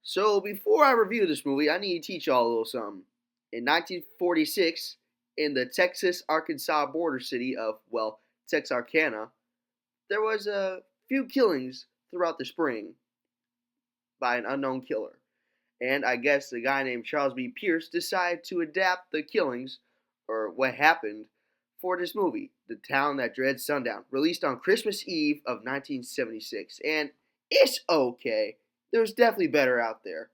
So before I review this movie, I need to teach y'all a little something. In 1946, in the Texas-Arkansas border city of, well, Texarkana, there was a few killings throughout the spring by an unknown killer. And I guess the guy named Charles B. Pierce decided to adapt the killings, or what happened, for this movie, The Town That Dreads Sundown, released on Christmas Eve of 1976. And it's okay. There's definitely better out there.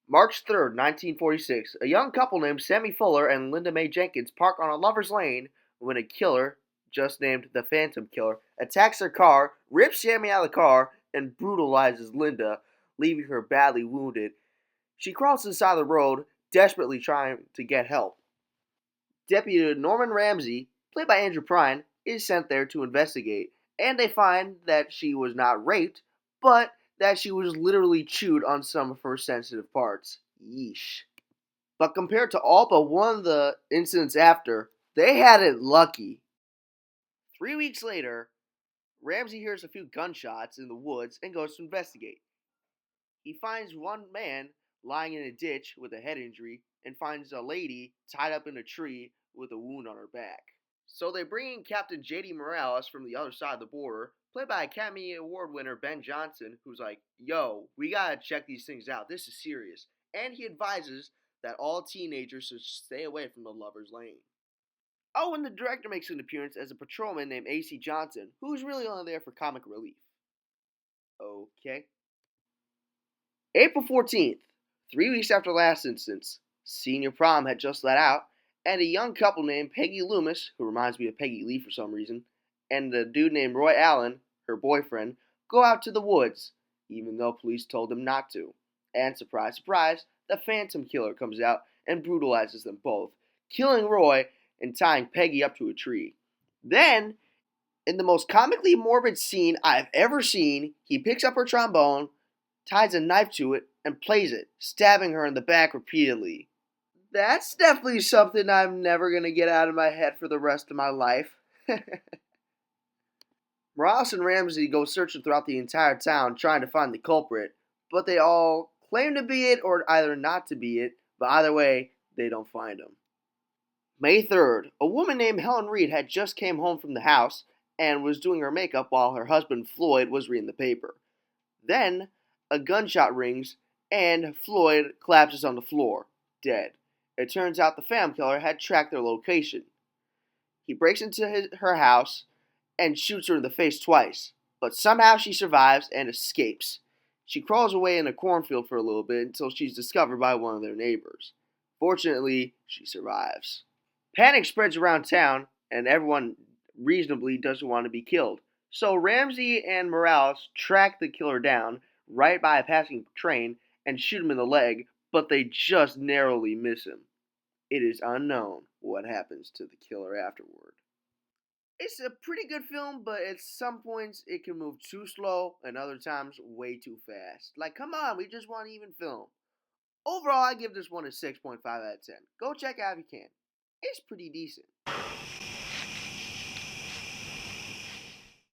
March 3rd, 1946, a young couple named Sammy Fuller and Linda Mae Jenkins park on a lover's lane when a killer, just named the Phantom Killer, attacks their car, rips Sammy out of the car, and brutalizes Linda, leaving her badly wounded. She crawls to the side of the road, desperately trying to get help. Deputy Norman Ramsey, played by Andrew Prine, is sent there to investigate, and they find that she was not raped, but that she was literally chewed on some of her sensitive parts. Yeesh. But compared to all but one of the incidents after, they had it lucky. 3 weeks later, Ramsey hears a few gunshots in the woods and goes to investigate. He finds one man lying in a ditch with a head injury and finds a lady tied up in a tree with a wound on her back. So they bring in Captain J.D. Morales from the other side of the border, played by Academy Award winner Ben Johnson, who's like, yo, we gotta check these things out. This is serious. And he advises that all teenagers should stay away from the lover's lane. Oh, and the director makes an appearance as a patrolman named A.C. Johnson, who's really only there for comic relief. Okay. April 14th, 3 weeks after the last instance, senior prom had just let out, and a young couple named Peggy Loomis, who reminds me of Peggy Lee for some reason, and a dude named Roy Allen, her boyfriend, go out to the woods, even though police told them not to. And surprise, surprise, the Phantom Killer comes out and brutalizes them both, killing Roy and tying Peggy up to a tree. Then, in the most comically morbid scene I've ever seen, he picks up her trombone, ties a knife to it, and plays it, stabbing her in the back repeatedly. That's definitely something I'm never going to get out of my head for the rest of my life. Morales and Ramsey go searching throughout the entire town trying to find the culprit, but they all claim to be it or either not to be it, but either way, they don't find him. May 3rd, a woman named Helen Reed had just came home from the house and was doing her makeup while her husband Floyd was reading the paper. Then, a gunshot rings and Floyd collapses on the floor, dead. It turns out the Phantom Killer had tracked their location. He breaks into her house and shoots her in the face twice, but somehow she survives and escapes. She crawls away in a cornfield for a little bit until she's discovered by one of their neighbors. Fortunately, she survives. Panic spreads around town, and everyone reasonably doesn't want to be killed. So Ramsey and Morales track the killer down right by a passing train and shoot him in the leg, but they just narrowly miss him. It is unknown what happens to the killer afterward. It's a pretty good film, but at some points it can move too slow and other times way too fast. Like, come on, we just want even film. Overall, I give this one a 6.5 out of 10. Go check it out if you can. It's pretty decent.